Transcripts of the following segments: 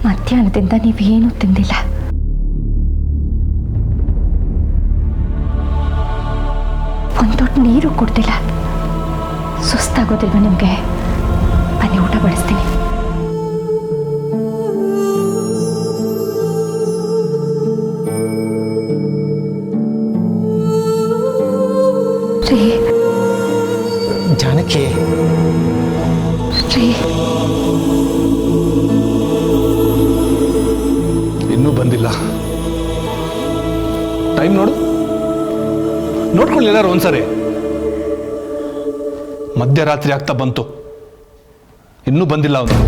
ಮಧ್ಯಾಹ್ನದಿಂದ ನೀವೇನೂ ತಿಂದಿಲ್ಲ. ಒಂದು ದೊಡ್ಡ ನೀರು ಕುಡ್ದಿಲ್ಲ. ಸುಸ್ತಾಗೋದಿಲ್ವ ನಿಮಗೆ? ಬನ್ನಿ, ಊಟ ಬಡಿಸ್ತೀನಿ. ಜಾನಕಿ, ಇನ್ನೂ ಬಂದಿಲ್ಲ. ಟೈಮ್ ನೋಡ್ಕೊಳ್ಳಿ ಎಲ್ಲರೂ ಒಂದ್ಸರಿ. ಮಧ್ಯರಾತ್ರಿ ಆಗ್ತಾ ಬಂತು, ಇನ್ನೂ ಬಂದಿಲ್ಲ ಅವನು.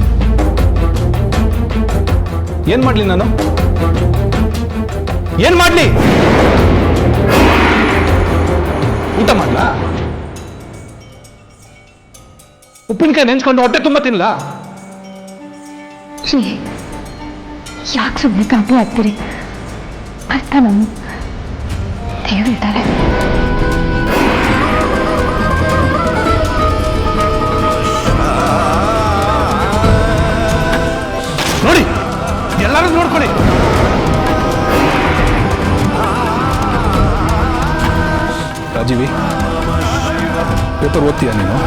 ಏನ್ ಮಾಡ್ಲಿ ನಾನು? ಏನ್ ಮಾಡ್ಲಿ? ಊಟ ಮಾಡ್ಲಾ? ಉಪ್ಪಿನಕಾಯಿ ನೆನ್ಸ್ಕೊಂಡು ಹೊಟ್ಟೆ ತುಂಬ ತಿನ್ಲ? ಯಾಕೆ ಸುಮ್ಮನೆ ಗಾಬರಿ ಆಗ್ತೀರಿ? ಅರ್ಥ ನಾನು ದೇವರಿದ್ದಾರೆ. ನೋಡಿ, ಎಲ್ಲರೂ ನೋಡ್ಕೊಳ್ಳಿ. ರಾಜೀವಿ, ಪೇಪರ್ ಓದ್ತೀಯ ನೀನು?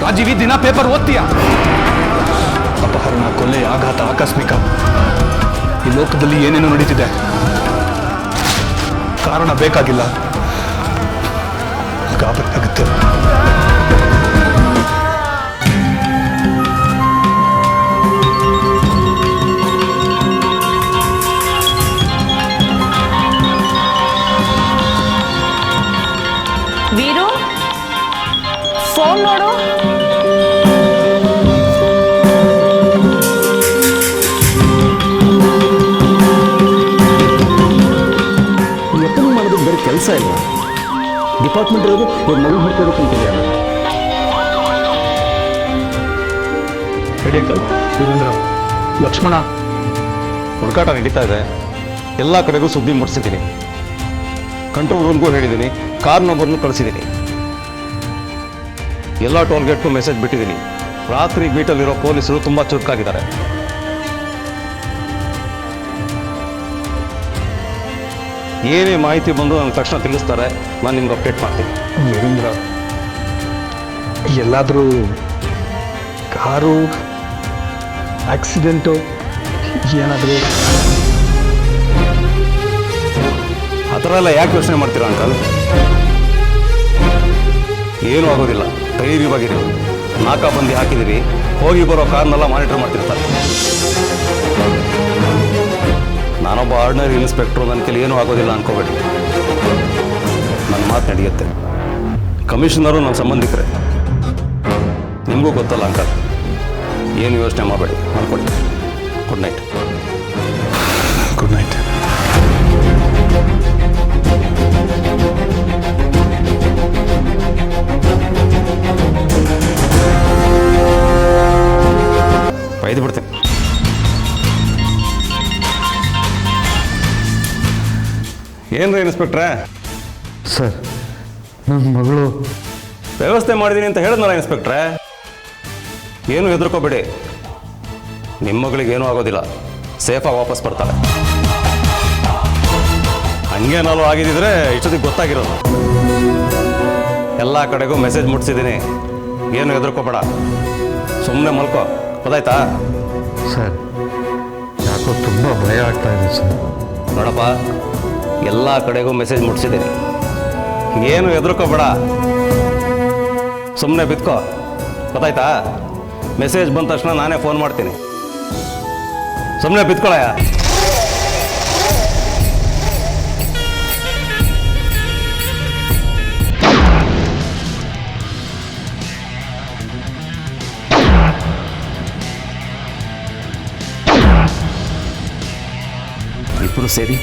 ರಾಜೀವಿ, ದಿನ ಪೇಪರ್ ಓದ್ತೀಯ? ಅಪಹರಣ, ಕೊಲೆ, ಆಘಾತ, ಆಕಸ್ಮಿಕ, ಈ ಲೋಕದಲ್ಲಿ ಏನೇನೋ ನಡೀತಿದೆ. ಕಾರಣ ಬೇಕಾಗಿಲ್ಲ, ಗಾಬರಿ ಆಗುತ್ತೆ. ವೀರು, ಫೋನ್ ನೋಡು. ಎತ್ತನೆ ಮಾಡೋದಕ್ಕೆ ಬೇರೆ ಕೆಲಸ ಇಲ್ಲ. ಡಿಪಾರ್ಟ್ಮೆಂಟ್ ಇರೋದು ಇವ್ರ ಮಗು ಹೊಡ್ಕೋಬೇಕು ಅಂತಿದೆಯಲ್ಲ. ವೀರೇಂದ್ರ, ಲಕ್ಷ್ಮಣ, ಹುಡುಕಾಟ ನಡೀತಾ ಇದೆ. ಎಲ್ಲ ಕಡೆಗೂ ಸುದ್ದಿ ಮುಟ್ಟಿಸಿದ್ದೀನಿ. ಕಂಟ್ರೋಲ್ ರೂಮ್ಗೂ ಹೇಳಿದ್ದೀನಿ, ಕಾರ್ ನಂಬರ್ನು ಕಳಿಸಿದ್ದೀನಿ. ಎಲ್ಲ ಟೋಲ್ ಗೇಟ್ಗೂ ಮೆಸೇಜ್ ಬಿಟ್ಟಿದ್ದೀನಿ. ರಾತ್ರಿ ಬೀಟಲ್ಲಿರೋ ಪೊಲೀಸರು ತುಂಬ ಚುರುಕಾಗಿದ್ದಾರೆ. ಏನೇ ಮಾಹಿತಿ ಬಂದು ನನಗೆ ತಕ್ಷಣ ತಿಳಿಸ್ತಾರೆ, ನಾನು ನಿಮ್ಗೆ ಅಪ್ಡೇಟ್ ಮಾಡ್ತೀನಿ. ವೀರೇಂದ್ರ, ಎಲ್ಲಾದರೂ ಕಾರು ಆಕ್ಸಿಡೆಂಟು ಏನಾದರೂ? ಆ ಥರ ಎಲ್ಲ ಯಾಕೆ ಯೋಚನೆ ಮಾಡ್ತೀರಾ ಅಂಕಲ್? ಏನೂ ಆಗೋದಿಲ್ಲ, ಧೈರ್ಯವಾಗಿರಿ. ನಾಕಾಬಂದಿ ಹಾಕಿದ್ದೀವಿ, ಹೋಗಿ ಬರೋ ಕಾರ್ನೆಲ್ಲ ಮಾನಿಟರ್ ಮಾಡ್ತಿರ್ತಾರೆ. ನಾನೊಬ್ಬ ಆರ್ಡಿನರಿ ಇನ್ಸ್ಪೆಕ್ಟ್ರು, ನನ್ನ ಕೈಲಿ ಏನೂ ಆಗೋದಿಲ್ಲ ಅನ್ಕೋಬೇಡಿ. ನನ್ನ ಮಾತು ನಡೆಯುತ್ತೆ. ಕಮಿಷನರು ನನ್ನ ಸಂಬಂಧಿಕರೇ, ನಿಮಗೂ ಗೊತ್ತಲ್ಲ ಅಂಕಲ್. ಏನು ಯೋಚನೆ ಮಾಡಬೇಡಿ, ಮಾಡ್ಕೊಳ್ಳಿ. Good night. Good night. ಬೈದು ಬಿಡ್ತೀನಿ. ಏನ್ರಿ ಇನ್ಸ್ಪೆಕ್ಟ್ರೆ? ಸರ್, ನನ್ನ ಮಗಳು ವ್ಯವಸ್ಥೆ ಮಾಡಿದ್ದೀನಿ ಅಂತ ಹೇಳಿದ್ನಲ್ಲ ಇನ್ಸ್ಪೆಕ್ಟ್ರೆ. ಏನು ಹೆದರ್ಕೋಬೇಡಿ, ನಿಮ್ಮ ಮಗಳಿಗೇನೂ ಆಗೋದಿಲ್ಲ, ಸೇಫಾಗಿ ವಾಪಸ್ ಬರ್ತಾಳೆ. ಹಂಗೇನಾದ್ರು ಆಗಿದ್ದಿದ್ರೆ ಇಷ್ಟೊತ್ತಿಗೆ ಗೊತ್ತಾಗಿರೋದು. ಎಲ್ಲ ಕಡೆಗೂ ಮೆಸೇಜ್ ಮುಟ್ಟಿಸಿದ್ದೀನಿ, ಏನು ಹೆದರ್ಕೋಬೇಡ, ಸುಮ್ಮನೆ ಮಲ್ಕೋ, ಗೊತ್ತಾಯ್ತಾ? ಸರ್, ಯಾಕೋ ತುಂಬ ಭಯ ಆಗ್ತಾ ಇದೆ ಸರ್. ನೋಡಪ್ಪ, ಎಲ್ಲ ಕಡೆಗೂ ಮೆಸೇಜ್ ಮುಟ್ಟಿಸಿದ್ದೀನಿ, ಏನು ಹೆದರ್ಕೋಬೇಡ, ಸುಮ್ಮನೆ ಬಿತ್ಕೋ, ಗೊತ್ತಾಯ್ತಾ? ಮೆಸೇಜ್ ಬಂದ ತಕ್ಷಣ ನಾನೇ ಫೋನ್ ಮಾಡ್ತೀನಿ, ಸುಮ್ಮನೆ ಬಿತ್ಕೊಳಯ್ಯ. ಇಬ್ಬರು ಸೇರಿ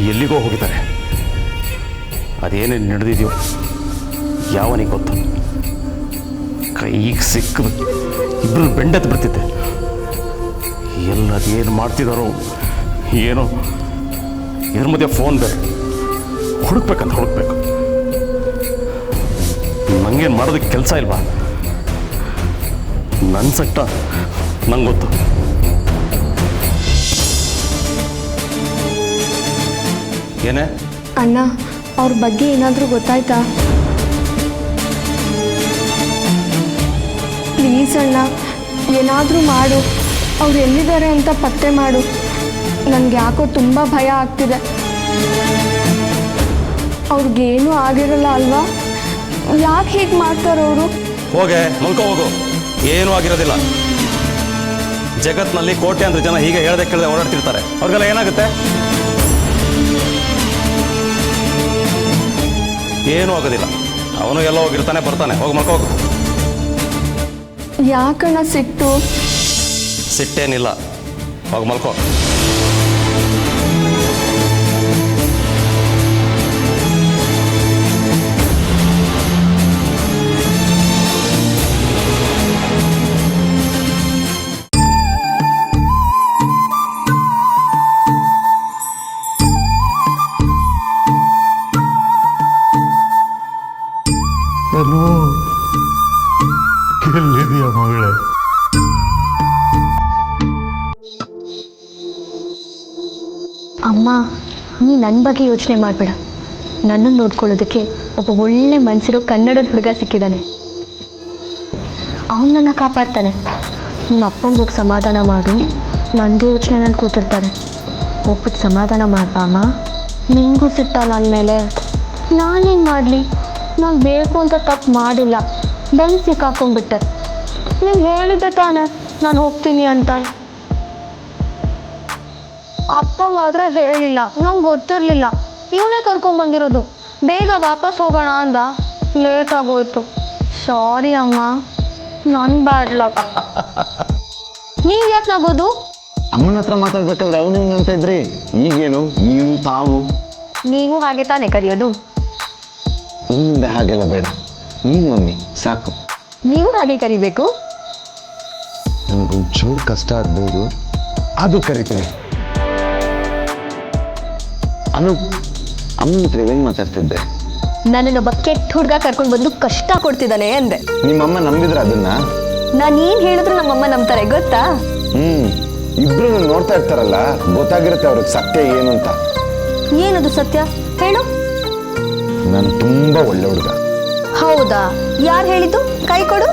ಎಲ್ಲಿಗೋ ಹೋಗಿದ್ದಾರೆ. ಅದೇನೇನು ನಡೆದಿದೆಯೋ ಯಾವನಿಗೆ ಗೊತ್ತು. ಕೈಗೆ ಸಿಕ್ಕದು ಇಬ್ಬರು ಬೆಂಡೆತ್ತು ಬರ್ತಿದ್ದೆ. ಎಲ್ಲದೇನು ಮಾಡ್ತಿದ್ದಾರೋ ಏನೋ, ಇದ್ರ ಮಧ್ಯೆ ಫೋನ್ ಬೇರೆ. ಹುಡುಕ್ಬೇಕಂತ ಹುಡುಕ್ಬೇಕು. ನನಗೇನು ಮಾಡೋದಕ್ಕೆ ಕೆಲಸ ಇಲ್ವಾ? ನನ್ನ ಸಟ್ಟ ನಂಗೆ ಗೊತ್ತು. ಏನೇ ಅಣ್ಣ, ಅವ್ರ ಬಗ್ಗೆ ಏನಾದರೂ ಗೊತ್ತಾಯ್ತಾ? ಪ್ಲೀಸ್ ಅಣ್ಣ, ಏನಾದರೂ ಮಾಡು. ಅವ್ರು ಎಲ್ಲಿದ್ದಾರೆ ಅಂತ ಪತ್ತೆ ಮಾಡು. ನನಗೆ ಯಾಕೋ ತುಂಬ ಭಯ ಆಗ್ತಿದೆ. ಅವ್ರಿಗೇನೂ ಆಗಿರಲ್ಲ ಅಲ್ವಾ? ಯಾಕೆ ಹೀಗೆ ಮಾಡ್ತಾರವರು? ಹೋಗೆ ಮಲ್ಕೋ ಹೋಗು. ಏನೂ ಆಗಿರೋದಿಲ್ಲ. ಜಗತ್ನಲ್ಲಿ ಕೋಟ್ಯಾಂತರ ಜನ ಹೀಗೆ ಹೇಳ್ದೆ ಕೇಳದೆ ಓಡಾಡ್ತಿರ್ತಾರೆ. ಅವ್ರಿಗೆಲ್ಲ ಏನಾಗುತ್ತೆ? ಏನೂ ಆಗೋದಿಲ್ಲ. ಅವನು ಎಲ್ಲ ಹೋಗಿರ್ತಾನೆ, ಬರ್ತಾನೆ. ಹೋಗಿ ಮಲ್ಕೋ ಹೋಗು. ಯಾಕಣ್ಣ ಸಿಟ್ಟು? ಸಿಟ್ಟೇನಿಲ್ಲ. ಹೋಗಿ ಮಲ್ಕೋ. ಎಲ್ಲಿದೆಯಾ ಮಗಳೇ? ಅಮ್ಮ, ನೀ ನನ್ನ ಬಗ್ಗೆ ಯೋಚನೆ ಮಾಡಬೇಡ. ನನ್ನನ್ನು ನೋಡ್ಕೊಳ್ಳೋದಕ್ಕೆ ಒಬ್ಬ ಒಳ್ಳೆ ಮನಸ್ಸಿರೋ ಕನ್ನಡದ ಹುಡುಗ ಸಿಕ್ಕಿದ್ದಾನೆ. ಅವನು ನನ್ನ ಕಾಪಾಡ್ತಾನೆ. ನಿಮ್ಮ ಅಪ್ಪಂಗೆ ಹೋಗಿ ಸಮಾಧಾನ ಮಾಡು. ನನಗೆ ಯೋಚನೆನಲ್ಲಿ ಕೂತಿರ್ತಾರೆ. ಹೋಗ್ಬಿಟ್ಟು ಸಮಾಧಾನ ಮಾಡ್ಬಾ ಅಮ್ಮ. ನಿನಗೂ ಸಿಟ್ಟಲ್ಲ ಅಂದಮೇಲೆ ನಾನೇನು ಮಾಡಲಿ? ನಾನು ಬೇಕು ಅಂತ ತಪ್ಪು ಮಾಡಿಲ್ಲ. ಬಂದು ಸಿಕ್ಕಾಕೊಂಡ್ಬಿಟ್ಟೆ. ನೀನು ಹೇಳಿದ್ದೆ ತಾನೆ ನಾನು ಹೋಗ್ತೀನಿ ಅಂತ. ಅಪ್ಪ ಮಾತ್ರ ಹೇಳಿಲ್ಲ, ನಂಗೆ ಗೊತ್ತಿರಲಿಲ್ಲ. ಇವನೇ ಕರ್ಕೊಂಡ್ಬಂದಿರೋದು. ಬೇಗ ವಾಪಸ್ ಹೋಗೋಣ ಅಂದ. ಲೇಟ್ ಆಗೋಯ್ತು. ಸಾರಿ ಅಮ್ಮ, ನನ್ನ ಬ್ಯಾಡ್ಲ. ನೀವು ಯಾಕೆ ನಗೋದು? ಅಮ್ಮನ ಹತ್ರ ಮಾತಾಡ್ಬೇಕಾದ್ರೆ ಅವನು ಅಂತ ಇದ್ರಿ. ಈಗೇನು ನೀವು ತಾವು? ನೀವು ಹಾಗೆ ತಾನೇ ಕರೆಯೋದು? ಮುಂದೆ ಹಾಗೆಲ್ಲ ಬೇಡ. ನೀನು ಮಮ್ಮಿ ಸಾಕು. ನೀವು ಹಾಗೆ ಕರಿಬೇಕು. ನನಗೊಂಚೂರು ಕಷ್ಟ ಆಗ್ಬೋದು, ಅದು ಕರಿತೀನಿ. ಅನು, ಅಮ್ಮನ ಹತ್ರ ಏನು ಮಾತಾಡ್ತಿದ್ದೆ? ನನ್ನನ್ನೊಬ್ಬ ಕೆಟ್ಟ ಹುಡುಗ ಕರ್ಕೊಂಡು ಬಂದು ಕಷ್ಟ ಕೊಡ್ತಿದ್ದಾನೆ ಅಂದೆ. ನಿಮ್ಮಮ್ಮ ನಂಬಿದ್ರೆ ಅದನ್ನ? ನಾನು ಏನು ಹೇಳಿದ್ರು ನಮ್ಮಮ್ಮ ನಂಬ್ತಾರೆ ಗೊತ್ತಾ? ಇಬ್ರು ನೋಡ್ತಾ ಇರ್ತಾರಲ್ಲ, ಗೊತ್ತಾಗಿರುತ್ತೆ ಅವ್ರಿಗೆ ಸತ್ಯ ಏನು ಅಂತ. ಏನದು ಸತ್ಯ ಹೇಳು? ನಾನು ತುಂಬಾ ಒಳ್ಳೆ ಹುಡುಗ. ಹೌದಾ? ಯಾರು ಹೇಳಿದ್ದು? ಕೈ ಕೊಡು.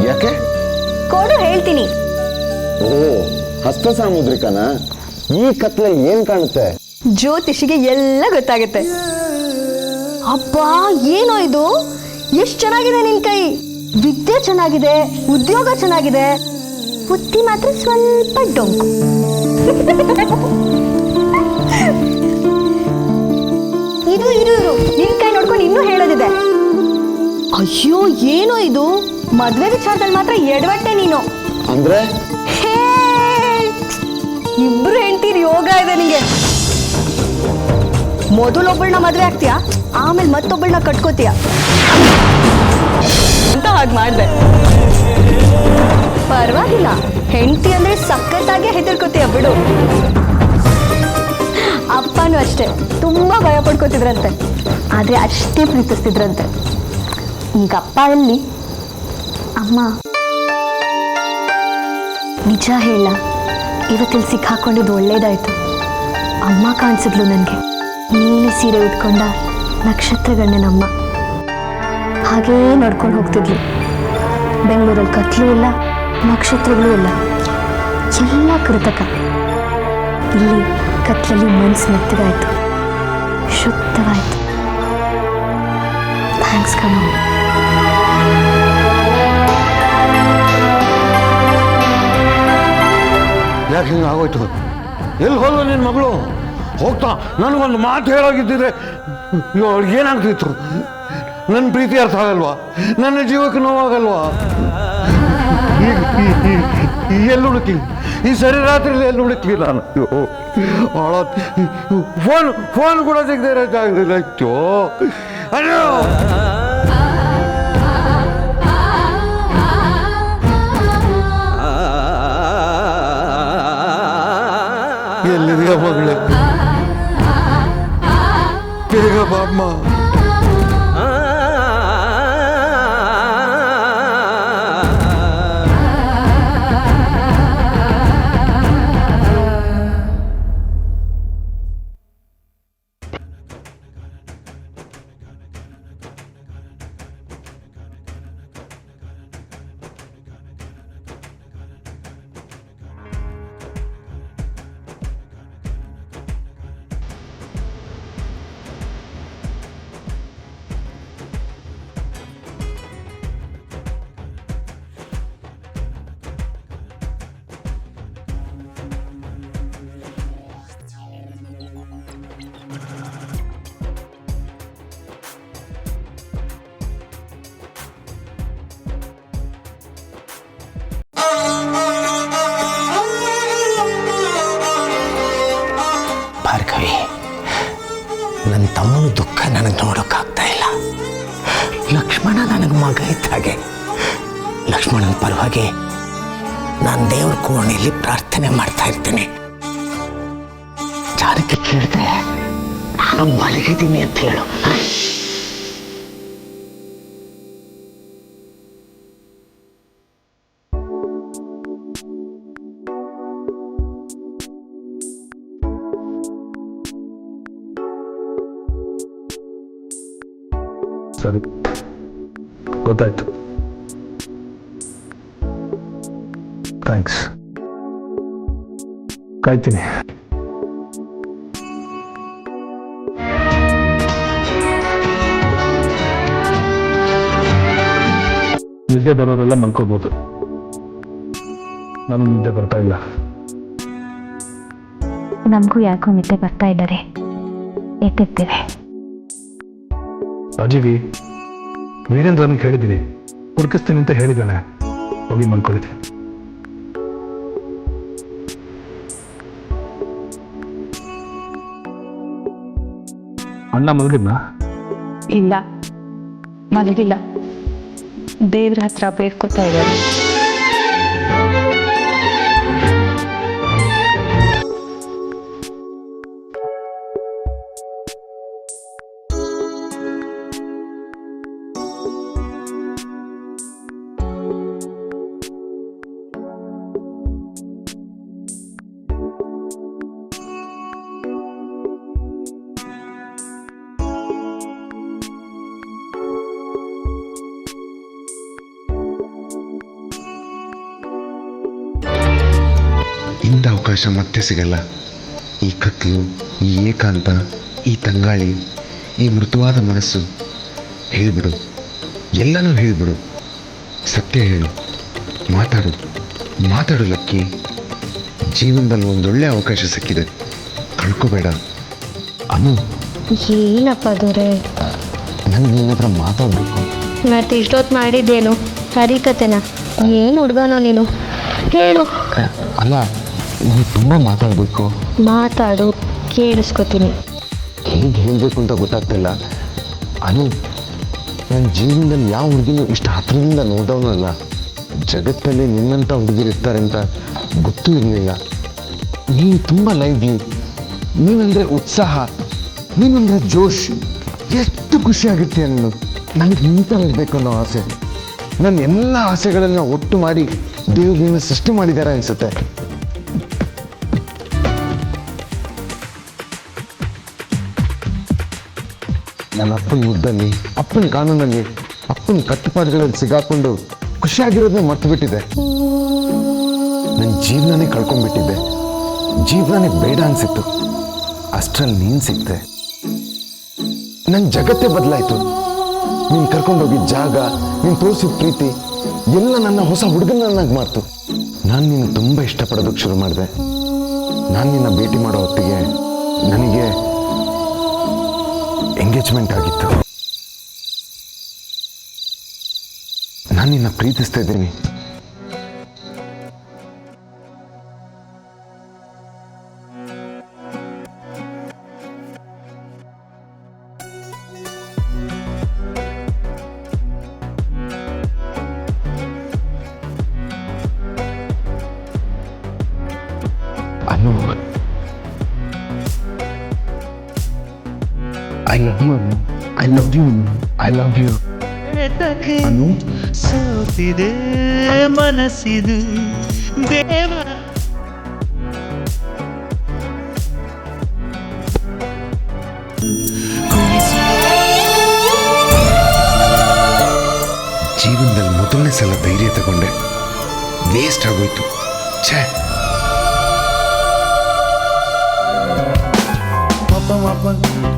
ಯಾಕೆ? ಕೊಡು, ಹೇಳ್ತೀನಿ. ಓ, ಹಸ್ತ ಸಾಮುದ್ರಿಕನ? ಈ ಕತ್ಲಲ್ಲಿ ಏನ್ ಕಾಣುತ್ತೆ? ಜ್ಯೋತಿಷಿಗೆ ಎಲ್ಲ ಗೊತ್ತಾಗುತ್ತೆ. ಅಬ್ಬಾ, ಏನೋ ಇದು? ಎಷ್ಟು ಚೆನ್ನಾಗಿದೆ ನಿನ್ ಕೈ. ವಿದ್ಯೆ ಚೆನ್ನಾಗಿದೆ, ಉದ್ಯೋಗ ಚೆನ್ನಾಗಿದೆ, ಬುದ್ಧಿ ಮಾತ್ರ ಸ್ವಲ್ಪ ಡೊಂಕು. ಇದು ಇದು ನಿನ್ ಕೈ ನೋಡ್ಕೊಂಡು ಇನ್ನೂ ಹೇಳೋದಿದೆ. ಅಯ್ಯೋ, ಏನೋ ಇದು? ಮದ್ವೆ ವಿಚಾರದಲ್ಲಿ ಮಾತ್ರ ಎಡವಟ್ಟೆ ನೀನು. ಅಂದ್ರೆ ಇಬ್ರು ಹೆಂಡತಿರ್ ಯೋಗ ಇದೆ ನಿಂಗೆ. ಮೊದಲೊಬ್ಬಳನ್ನ ಮದ್ವೆ ಆಗ್ತೀಯಾ, ಆಮೇಲೆ ಮತ್ತೊಬ್ಬಳನ್ನ ಕಟ್ಕೋತೀಯ ಅಂತ ಹಾಗೆ ಮಾಡ್ದೆ. ಪರವಾಗಿಲ್ಲ, ಹೆಂಡತಿ ಅಂದ್ರೆ ಸಖತ್ತಾಗೆ ಹೆದರ್ಕೋತೀಯ ಬಿಡು. ಅಪ್ಪನೂ ಅಷ್ಟೇ ತುಂಬಾ ಭಯ ಪಡ್ಕೋತಿದ್ರಂತೆ, ಆದ್ರೆ ಅಷ್ಟೇ ಪ್ರೀತಿಸ್ತಿದ್ರಂತೆ. ಈಗ ಅಪ್ಪ ಎಲ್ಲಿ? ಅಮ್ಮ, ನಿಜ ಹೇಳ, ಇವತ್ತಿಲ್ಲಿ ಸಿಕ್ಕಾಕೊಂಡಿದ್ದು ಒಳ್ಳೇದಾಯ್ತು. ಅಮ್ಮ ಕಾಣಿಸಿದ್ಲು ನನಗೆ. ನೀಲಿ ಸೀರೆ ಉಟ್ಕೊಂಡ ನಕ್ಷತ್ರಗಣ್ಣನಮ್ಮ ಹಾಗೇ ನೋಡ್ಕೊಂಡು ಹೋಗ್ತಿದ್ಲು. ಬೆಂಗಳೂರಲ್ಲಿ ಕತ್ಲೂ ಇಲ್ಲ, ನಕ್ಷತ್ರಗಳೂ ಇಲ್ಲ, ಎಲ್ಲ ಕೃತಕ. ಇಲ್ಲಿ ಕತ್ಲಲ್ಲಿ ಮನಸ್ಸು ಮೆತ್ತಗಾಯ್ತು, ಶುದ್ಧವಾಯ್ತು. ಥ್ಯಾಂಕ್ಸ್ ಕಣ. ಯಾಕೆ ಹಿಂಗೆ ಆಗೋಯ್ತು? ಎಲ್ಲಿ ಹೋದ್ಲು ನಿನ್ನ ಮಗಳು? ಹೋಗ್ತಾ ನನಗೊಂದು ಮಾತು ಹೇಳೋಗಿದ್ದಿದ್ರೆ ಅವಳಿಗೆ ಏನಾಗ್ತಿತ್ತು? ನನ್ನ ಪ್ರೀತಿ ಅರ್ಥ ಆಗಲ್ವಾ? ನನ್ನ ಜೀವಕ್ಕೆ ನೋವಾಗಲ್ವಾ? ಎಲ್ಲಿ ಹುಡುಕಿ? ಈ ಸರಿ ರಾತ್ರಿ ಎಲ್ಲಿ ಹುಡುಕ್ಲಿ ನಾನು? ಫೋನ್ ಕೂಡ ಸಿಗದೆ ಇರೋಕ್ಕಾಗಲಿಲ್ಲ. ಅಯ್ಯೋ ಅಯ್ಯೋ, ಎಲ್ಲಿದೆಯಾ ಮಗಳೇ? ಬೇಗ ಬಾಮ್ಮ. ತಮ್ಮನ ದುಃಖ ನನಗೆ ನೋಡೋಕ್ಕಾಗ್ತಾ ಇಲ್ಲ. ಲಕ್ಷ್ಮಣ ನನಗೆ ಮಗ ಇದ್ದ ಹಾಗೆ. ಲಕ್ಷ್ಮಣನ ಪರವಾಗಿ ನಾನು ದೇವ್ರ ಕೋಣೆಯಲ್ಲಿ ಪ್ರಾರ್ಥನೆ ಮಾಡ್ತಾ ಇರ್ತೀನಿ. ಜಾನಕಿ ಕೇಳಿದ್ರೆ ನಾನು ಮಲಗಿದ್ದೀನಿ ಅಂತ ಹೇಳು. ಸರಿ, ಗೊತ್ತಾಯ್ತು. ಥ್ಯಾಂಕ್ಸ್. ಕಾಯ್ತೀನಿ. ನಿದ್ದೆ ಬರೋರೆಲ್ಲ ಮಲ್ಕೋಬೋದು. ನಾನು ನಿದ್ದೆ ಬರ್ತಾ ಇಲ್ಲ. ನಮಗೂ ಯಾಕೋ ನಿದ್ದೆ ಬರ್ತಾ ಇದ್ದಾರೆ, ಎತ್ತಿರ್ತೀವಿ. ರಾಜೀವಿ, ವೀರೇಂದ್ರನಿಗೆ ಹೇಳಿದ್ದೀನಿ, ಹುಡುಕಿಸ್ತೀನಿ ಅಂತ ಹೇಳಿದ್ದಾನೆ. ಹೋಗಿ ಮಲ್ಕೊಳ್ಳಿ. ಅಣ್ಣ ಮಲಗಿದ್ನಾ? ಇಲ್ಲ, ಮಲಗಿಲ್ಲ. ದೇವ್ರ ಹತ್ರ ಬೇಡ್ಕೊತಾ ಇದ್ದಾರೆ. ಇಂಥ ಅವಕಾಶ ಮತ್ತೆ ಸಿಗಲ್ಲ. ಈ ಕತ್ಲು, ಈ ಏಕಾಂತ, ಈ ತಂಗಾಳಿ, ಈ ಮೃದುವಾದ ಮನಸ್ಸು. ಹೇಳಿಬಿಡು, ಎಲ್ಲನೂ ಹೇಳಿಬಿಡು. ಸತ್ಯ ಹೇಳು, ಮಾತಾಡು, ಮಾತಾಡು ಲಕ್ಕಿ. ಜೀವನದಲ್ಲಿ ಒಂದೊಳ್ಳೆ ಅವಕಾಶ ಸಿಕ್ಕಿದೆ, ಕಳ್ಕೋಬೇಡ. ಅನು, ಏನಪ್ಪ ದೂರೆ, ನನಗೆ ನಿನ್ನ ಹತ್ರ ಮಾತಾಡಬೇಕು. ಮತ್ತೆ ಇಷ್ಟೊತ್ತು ಮಾಡಿದ್ದೇನು ಹರಿಕತೆನ? ಏನು ಹುಡುಗನೋ ನೀನು, ಹೇಳು. ಅಲ್ಲ, ನೀವು ತುಂಬ ಮಾತಾಡಬೇಕು. ಮಾತಾಡು, ಕೇಳಿಸ್ಕೊತೀನಿ. ಹೇಗೆ ಹೇಳಬೇಕು ಅಂತ ಗೊತ್ತಾಗ್ತಿಲ್ಲ. ಅನು, ನನ್ನ ಜೀವನದಲ್ಲಿ ಯಾವ ಹುಡುಗಿನೂ ಇಷ್ಟು ಹತ್ತಿರದಿಂದ ನೋಡೋನಲ್ಲ. ಜಗತ್ತಲ್ಲಿ ನಿನ್ನಂಥ ಹುಡುಗಿರಿರ್ತಾರೆ ಅಂತ ಗೊತ್ತೂ ಇರಲಿಲ್ಲ. ನೀವು ತುಂಬ ಲೈವ್ಲಿ, ನೀವಂದರೆ ಉತ್ಸಾಹ, ನೀವಂದರೆ ಜೋಶ್. ಎಷ್ಟು ಖುಷಿಯಾಗುತ್ತೆ ಅನ್ನೋ. ನನಗೆ ನಿಂತಲ್ಲಿರಬೇಕು ಅನ್ನೋ ಆಸೆ. ನನ್ನ ಎಲ್ಲ ಆಸೆಗಳನ್ನು ಒಟ್ಟು ಮಾಡಿ ದೇವ್ರು ನಿನ್ನ ಸೃಷ್ಟಿ ಮಾಡಿದ್ದಾರೆ ಅನಿಸುತ್ತೆ. ನನ್ನ ಅಪ್ಪನ ಮುದ್ದಲ್ಲಿ, ಅಪ್ಪನ ಕಾನೂನಲ್ಲಿ, ಅಪ್ಪನ ಕಟ್ಟುಪಾಡುಗಳಲ್ಲಿ ಸಿಗಾಕೊಂಡು ಖುಷಿಯಾಗಿರೋದನ್ನ ಮರ್ತು ಬಿಟ್ಟಿದ್ದೆ. ನನ್ನ ಜೀವನನೇ ಕಳ್ಕೊಂಡ್ಬಿಟ್ಟಿದ್ದೆ. ಜೀವನನೇ ಬೇಡ ಅನಿಸಿತ್ತು. ಅಷ್ಟರಲ್ಲಿ ನೀನು ಸಿಕ್ತೆ. ನನ್ನ ಜಗತ್ತೇ ಬದಲಾಯಿತು. ನೀನು ಕರ್ಕೊಂಡೋಗಿದ್ದ ಜಾಗ, ನೀನು ತೋರಿಸಿದ ಪ್ರೀತಿ ಎಲ್ಲ ನನ್ನ ಹೊಸ ಹುಡುಗನನ್ನಾಗಿ ಮಾಡ್ತು. ನಾನು ನಿನ್ನ ತುಂಬ ಇಷ್ಟಪಡೋದಕ್ಕೆ ಶುರು ಮಾಡಿದೆ. ನಾನು ನಿನ್ನ ಭೇಟಿ ಮಾಡೋ ಹೊತ್ತಿಗೆ ನನಗೆ ಎಂಗೇಜ್ಮೆಂಟ್ ಆಗಿತ್ತು. ನಾನು ನಿನ್ನ ಪ್ರೀತಿಸ್ತಾ ಇದ್ದೀನಿ. ಅನು, I love you. I love you. I love you. ಅನು, ಸೋತಿದೆ ಮನಸ್ಸಿದು ದೇವ. ಜೀವನದಲ್ಲಿ ಮೊದಲನೇ ಸಲ ಧೈರ್ಯ ತಗೊಂಡೆ, ವೇಸ್ಟ್ ಆಗೋಯ್ತು. ಛೇ. ಮಪ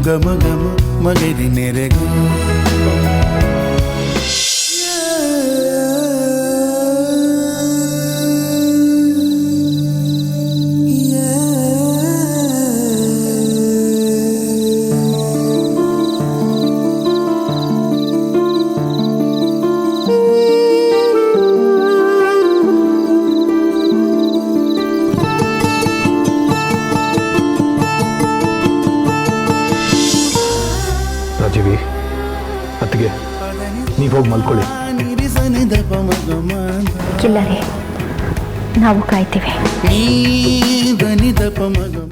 ಗಮ ಗಮ ಮಗದಿ ನೆರೆಗು. ಹೋಗಿ ಮಲ್ಕೊಳ್ಳಿ. ನಿರಿಸನಿದಪ ಮಗಮ ಇಲ್ಲ ರೀ, ನಾವು ಕಾಯ್ತೀವಿ. ನೀ ಧನಿದಪ ಮಗಮ